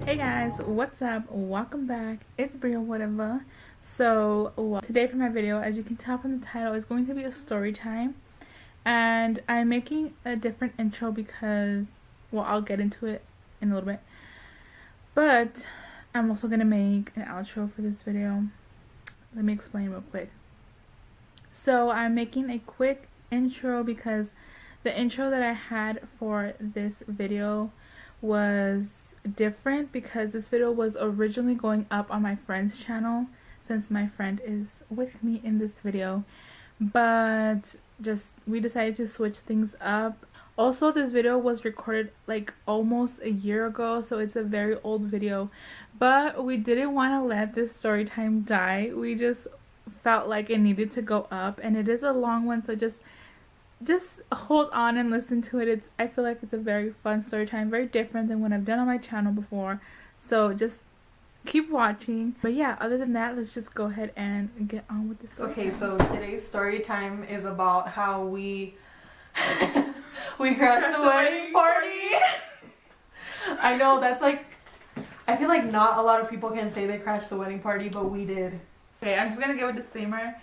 Hey guys, what's up? Welcome back. It's Briana whatever. So today for my video, as you can tell from the title, is going to be a story time, and I'm making a different intro because, well, I'll get into it in a little bit, but I'm also gonna make an outro for this video. Let me explain real quick. So I'm making a quick intro because the intro that I had for this video was different, because this video was originally going up on my friend's channel, since my friend is with me in this video, but we decided to switch things up. Also, this video was recorded like almost a year ago, so it's a very old video, but we didn't want to let this story time die. We just felt like it needed to go up, and it is a long one, so just hold on and listen to it. I feel like it's a very fun story time, very different than what I've done on my channel before, so just keep watching. But yeah, other than that, let's just go ahead and get on with the story. Okay, so today's story time is about how we crashed the wedding party. I know, that's like, I feel like not a lot of people can say they crashed the wedding party, but we did. Okay, I'm just gonna give a disclaimer.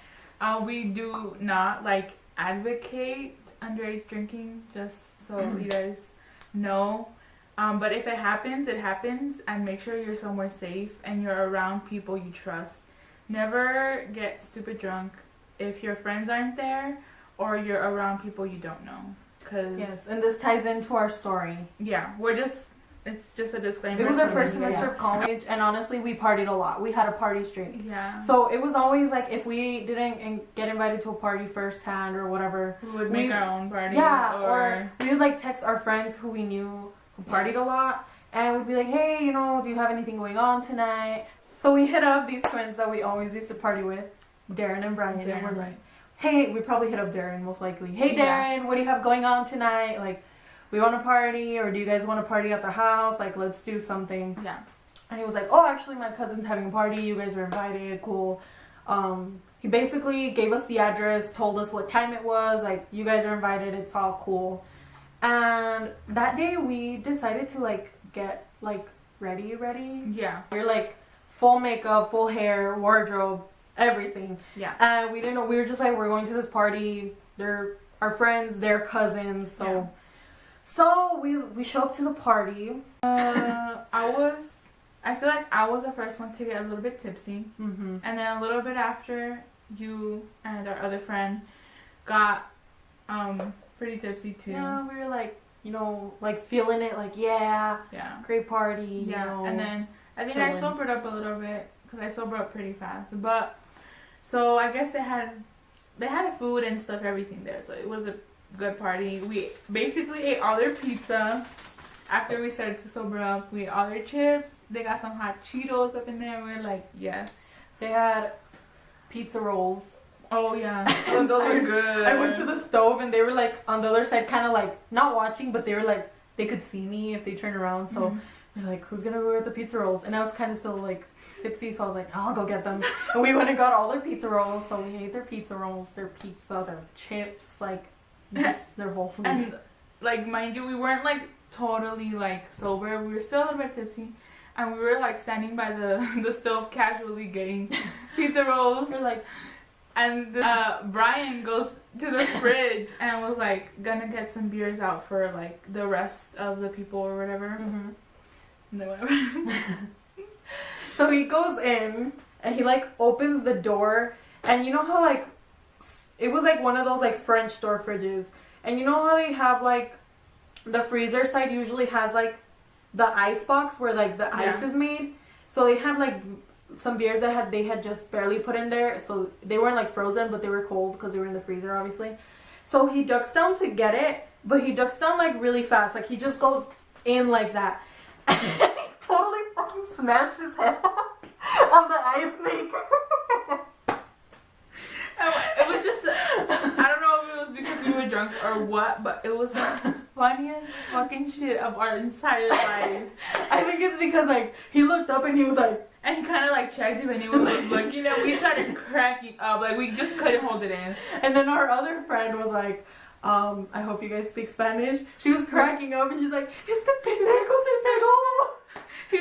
We do not advocate underage drinking, just so you guys know, but if it happens, it happens, and make sure you're somewhere safe and you're around people you trust. Never get stupid drunk if your friends aren't there or you're around people you don't know, because yes, and this ties into our story. Yeah, it's just a disclaimer. It was our first semester of college, and honestly, we partied a lot. We had a party streak. Yeah. So it was always like, if we didn't get invited to a party firsthand or whatever, we would make our own party. Yeah, or we would like text our friends who we knew who partied a lot, and we'd be like, hey, do you have anything going on tonight? So we hit up these twins that we always used to party with, Darren and Brian, and we're like, hey, we probably hit up Darren most likely. Hey, Darren, what do you have going on tonight? Like, we want to party, or do you guys want to party at the house? Like, let's do something. Yeah. And he was like, oh, actually, my cousin's having a party. You guys are invited. Cool. He basically gave us the address, told us what time it was. Like, you guys are invited. It's all cool. And that day, we decided to, get, ready. Yeah. We were, full makeup, full hair, wardrobe, everything. Yeah. And we didn't know. We were just like, we're going to this party. They're our friends. They're cousins. So... Yeah. So we show up to the party. I feel like I was the first one to get a little bit tipsy, and then a little bit after, you and our other friend got pretty tipsy too. Yeah, we were feeling it, yeah, great party. Yeah, and then I think I sobered up a little bit, because I sobered up pretty fast. But so I guess they had food and stuff, everything there, so it was a good party. We basically ate all their pizza after we started to sober up. We ate all their chips. They got some hot Cheetos up in there. We were like, yes. They had pizza rolls. Oh yeah, those were good. I went to the stove, and they were on the other side, kind of not watching, but they were they could see me if they turned around. So they're like, who's gonna go get the pizza rolls? And I was kind of still tipsy, so I was like, I'll go get them. And we went and got all their pizza rolls. So we ate their pizza rolls, their pizza, their chips, just their whole food. And mind you, we weren't totally sober. We were still a little bit tipsy, and we were standing by the stove casually getting pizza rolls. We're and Brian goes to the fridge and was gonna get some beers out for the rest of the people or whatever. And then whatever. So he goes in, and he opens the door, and you know how it was one of those French door fridges, and you know how they have the freezer side usually has the ice box where the ice is made. So they had some beers that they had just barely put in there, so they weren't frozen, but they were cold because they were in the freezer, obviously. So he ducks down to get it, but he ducks down really fast. He just goes in like that, and he totally fucking smashed his head on the ice maker. It was just, I don't know if it was because we were drunk or what, but it was the funniest fucking shit of our entire lives. I think it's because he looked up and he was and he kind of checked him, and he was looking, and we started cracking up, we just couldn't hold it in. And then our other friend was I hope you guys speak Spanish. She was cracking up, and she's like, este pendejo se pegó.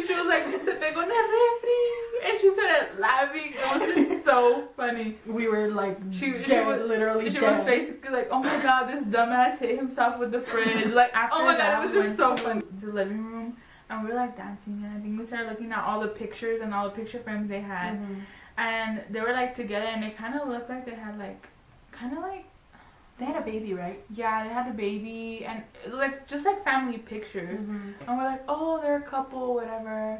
She was like, se pegó en el refri, and she started laughing. It was just so funny. We were like, she was basically like, oh my god, this dumbass hit himself with the fridge. Like after oh my god, it was just so funny. The living room, and we were like dancing, and I think we started looking at all the pictures and all the picture frames they had, and they were like together, and it kind of looked like they had like, they had a baby, right? Yeah, they had a baby, and like just like family pictures, and we're like, oh, they're a couple, whatever.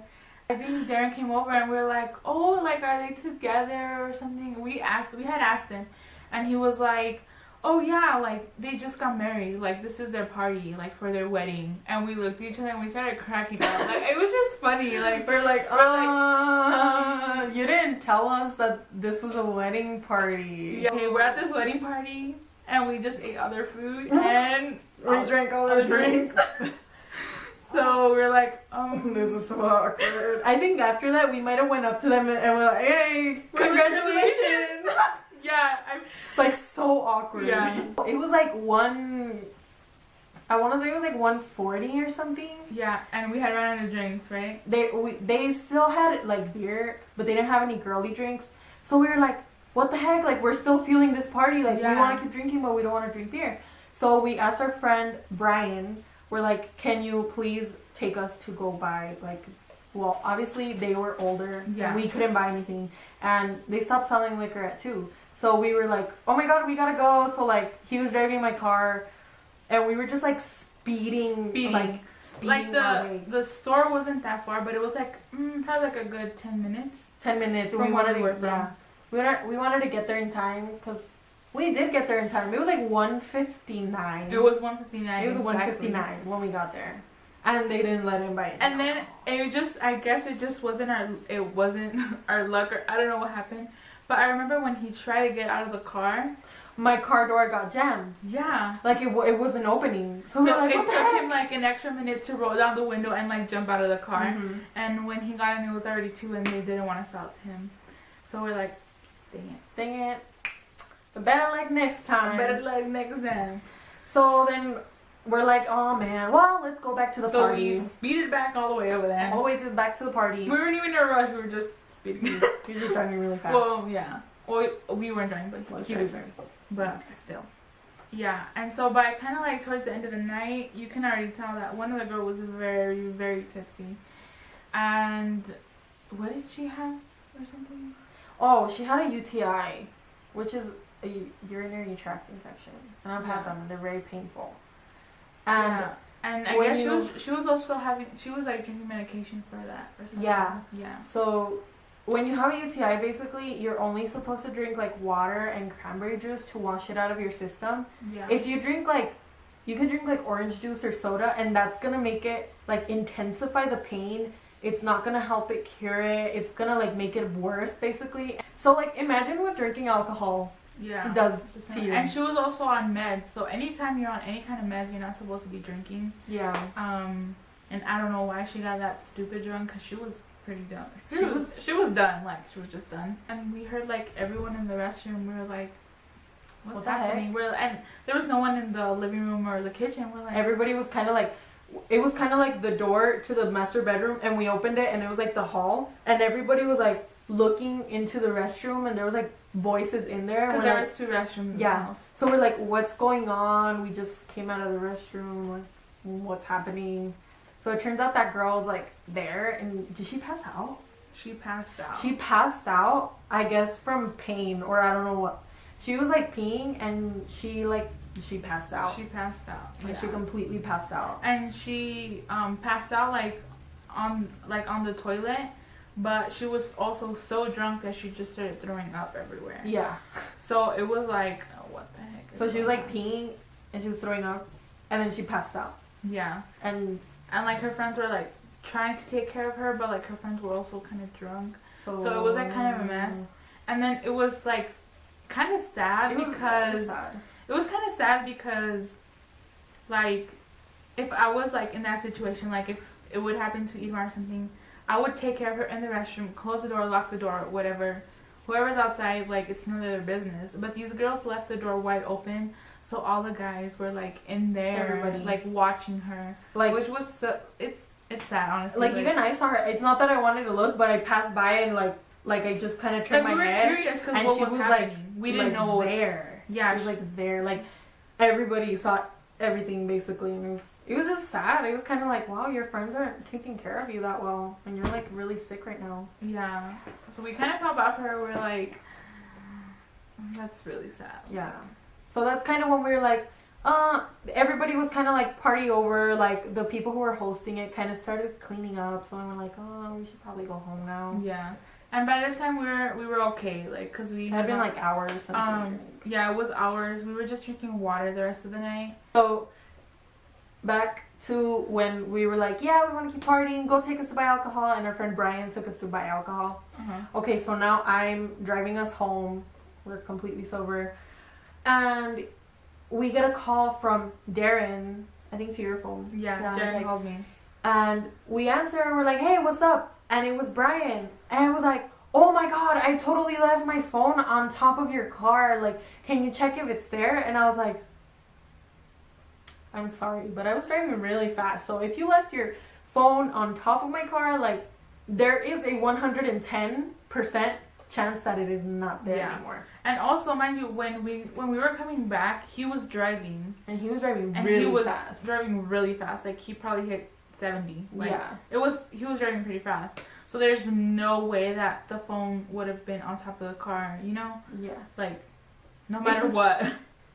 I think Darren came over, and we were like, oh, like are they together or something? We had asked him, and he was like, oh yeah, like they just got married, like this is their party, like for their wedding. And we looked at each other and we started cracking up. Like it was just funny. Like we're like, you didn't tell us that this was a wedding party. Yeah, okay, we're at this wedding party. And we just ate other food and we drank all the drinks. So we're like, this is so awkward. I think after that we might have went up to them and we're like, hey, congratulations. Yeah, like so awkward. Yeah. It was like I want to say it was like 140 or something. Yeah, and we had run out of drinks, right? They still had like beer, but they didn't have any girly drinks. So we were like, what the heck, like we're still feeling this party, like we want to keep drinking but we don't want to drink beer. So we asked our friend Brian, we're like, can you please take us to go buy, like, well obviously they were older and we couldn't buy anything, and they stopped selling liquor at 2. So we were like, oh my god, we gotta go. So like he was driving my car and we were just like speeding. Like the store wasn't that far, but it was like probably like a good 10 minutes. 10 minutes. From where we were from. Yeah. We wanted to get there in time because we did get there in time. It was like 1:59. It was 1:59. It was 1:59 when we got there, and they didn't let him buy it. And then I guess it just wasn't our luck, or I don't know what happened. But I remember when he tried to get out of the car, my car door got jammed. Yeah. Like it wasn't opening. So like, it took him like an extra minute to roll down the window and like jump out of the car. And when he got in, it was already 2, and they didn't want to sell it to him. So we're like, dang it. But better luck next time. So then we're like, oh man, well, let's go back to the party. So we speeded back all the way over there. All the way back to the party. We weren't even in a rush, we were just speeding. We were just driving really fast. Well, yeah. Well, we weren't driving, but he was driving. But still. Yeah, and so by kind of like towards the end of the night, you can already tell that one of the girls was very, very tipsy. And what did she have or something? Oh, she had a UTI, which is a urinary tract infection, and I've had them. They're very painful. And and I guess she was also like drinking medication for that or something. Yeah. Yeah. So when you have a UTI, basically you're only supposed to drink like water and cranberry juice to wash it out of your system. Yeah. If you drink you can drink like orange juice or soda, and that's gonna make it like intensify the pain. It's not gonna help it cure it. It's gonna like make it worse, basically. So like imagine what drinking alcohol does to you. And she was also on meds, so anytime you're on any kind of meds, you're not supposed to be drinking. Yeah. And I don't know why she got that stupid drunk, because she was pretty dumb. She was done. Like she was just done. And we heard like everyone in the restroom. We were like, what's happening? And there was no one in the living room or the kitchen. We're like, everybody was kind of like. It was kind of like the door to the master bedroom, and we opened it, and it was like the hall, and everybody was like looking into the restroom, and there was like voices in there. Because there was 2 restrooms in the house. So we're like, what's going on? We just came out of the restroom, like, what's happening? So it turns out that girl was like there, and did she pass out? She passed out. She passed out, I guess from pain, or I don't know what. She was like peeing, and she passed out. She passed out. Like she completely passed out. And she passed out like on the toilet, but she was also so drunk that she just started throwing up everywhere. Yeah. So it was like, oh, what the heck? So she was like peeing and she was throwing up, and then she passed out. Yeah. And like her friends were like trying to take care of her, but like her friends were also kind of drunk. So it was like kind of a mess. And then it was like kind of sad because it was kind of sad because, like, if I was, like, in that situation, like, if it would happen to Eva or something, I would take care of her in the restroom, close the door, lock the door, whatever. Whoever's outside, like, it's none of their business. But these girls left the door wide open, so all the guys were, like, in there, like, watching her. Like, which was, it's It's sad, honestly. Like even I saw her. It's not that I wanted to look, but I passed by and like I just kind of turned my head. We were curious because and what she was was happening. like, we didn't know there. Yeah, she was like there. Like everybody saw everything basically, and it was just sad. It was kind of like, wow, your friends aren't taking care of you that well, and you're like really sick right now. Yeah. So we kind of felt bad for her. We're like, that's really sad. Yeah. So that's kind of when we were like, everybody was kind of like party over. Like the people who were hosting it kind of started cleaning up. So we were like, oh, we should probably go home now. Yeah. And by this time we were okay, like, cause we had been like hours since yeah, it was hours. We were just drinking water the rest of the night. So back to when we were like, yeah, we want to keep partying, go take us to buy alcohol, and our friend Brian took us to buy alcohol. Okay, so now I'm driving us home. We're completely sober, and we get a call from Darren, I think to your phone. Yeah, Darren called me. And we answer and we're like, hey, what's up? And it was Brian. And I was like, oh my god, I totally left my phone on top of your car. Like, can you check if it's there? And I was like, I'm sorry, but I was driving really fast. So if you left your phone on top of my car, like, there is a 110% chance that it is not there anymore. And also, mind you, when we were coming back, he was driving. And he was driving and really he was fast. driving really fast. Like, he probably hit 70. Like, yeah. He was driving pretty fast. So there's no way that the phone would have been on top of the car, you know? Yeah. Like, no matter what.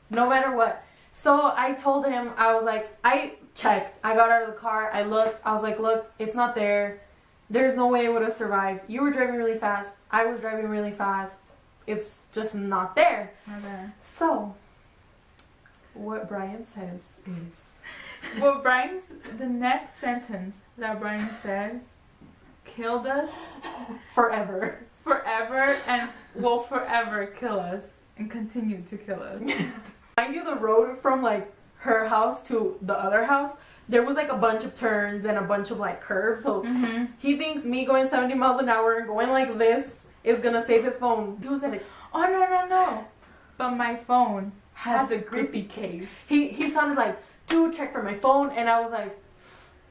No matter what. So I told him, I was like, I checked. I got out of the car. I looked. I was like, look, it's not there. There's no way it would have survived. You were driving really fast. I was driving really fast. It's just not there. It's not there. So, what Brian says is... the next sentence that Brian says killed us. Forever. Forever, and will forever kill us and continue to kill us. Mind you, the road from like her house to the other house, there was like a bunch of turns and a bunch of like curves. So he thinks me going 70 miles an hour and going like this is gonna save his phone. He was like, oh no. But my phone has a grippy case. He sounded like, dude, check for my phone. And I was like,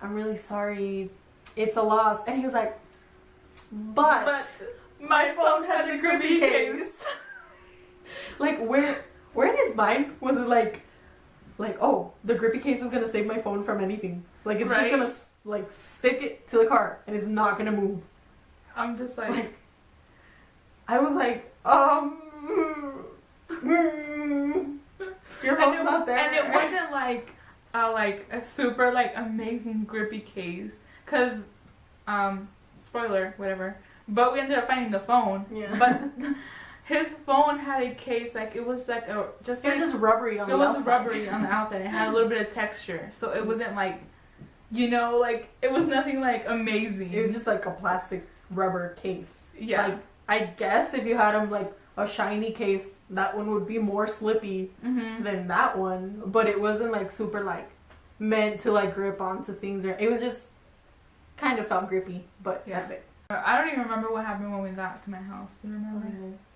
I'm really sorry. It's a loss. And he was like, but my phone has a grippy case. Like, where in his mind was it like, oh, the grippy case is gonna save my phone from anything. Like, it's just gonna like stick it to the car and it's not gonna move. I'm just like I was like, your phone's not there. And it wasn't like a super like amazing grippy case, cause spoiler, whatever. But we ended up finding the phone. Yeah. But his phone had a case, like it was like it was just rubbery on the outside. It was rubbery on the outside. It had a little bit of texture, so it wasn't like, you know, like it was nothing like amazing. It was just like a plastic rubber case. Yeah. Like, I guess if you had them like a shiny case, that one would be more slippy than that one. But it wasn't like super like meant to like grip onto things, or it was just kind of felt grippy. But that's it. I don't even remember what happened when we got to my house. Do you remember?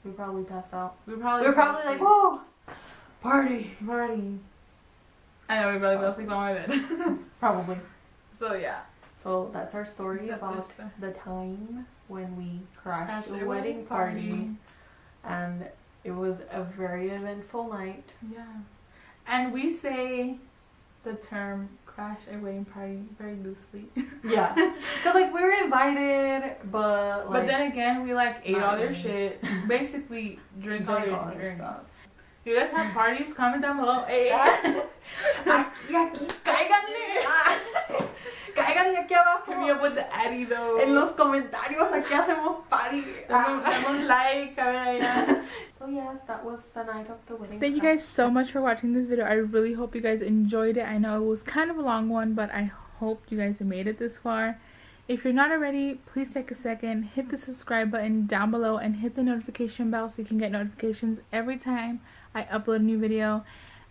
We probably passed out. We were probably like, whoa, party. I know, we probably fell asleep on my bed. Probably. So yeah. So that's our story about the time when we crashed a wedding party. And it was a very eventful night. Yeah. And we say the term crash a wedding party very loosely. Yeah. Because like we were invited, but like, then again we like ate all their shit. Basically drank all your drinks. If you guys have parties, comment down below. Hey. Cáiganle aquí abajo. Hit me up with the Addy though. En los comentarios, aquí hacemos party. Damos like, a ver allá. So yeah, that was the night of the wedding. Thank you guys so much for watching this video. I really hope you guys enjoyed it. I know it was kind of a long one, but I hope you guys made it this far. If you're not already, please take a second, hit the subscribe button down below and hit the notification bell so you can get notifications every time I upload a new video.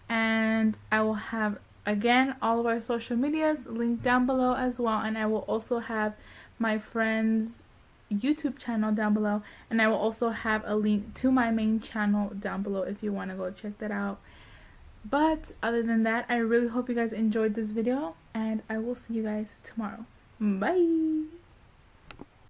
And I will have, again, all of our social medias linked down below as well, and I will also have my friend's YouTube channel down below, and I will also have a link to my main channel down below if you want to go check that out. But other than that, I really hope you guys enjoyed this video, and I will see you guys tomorrow. Bye.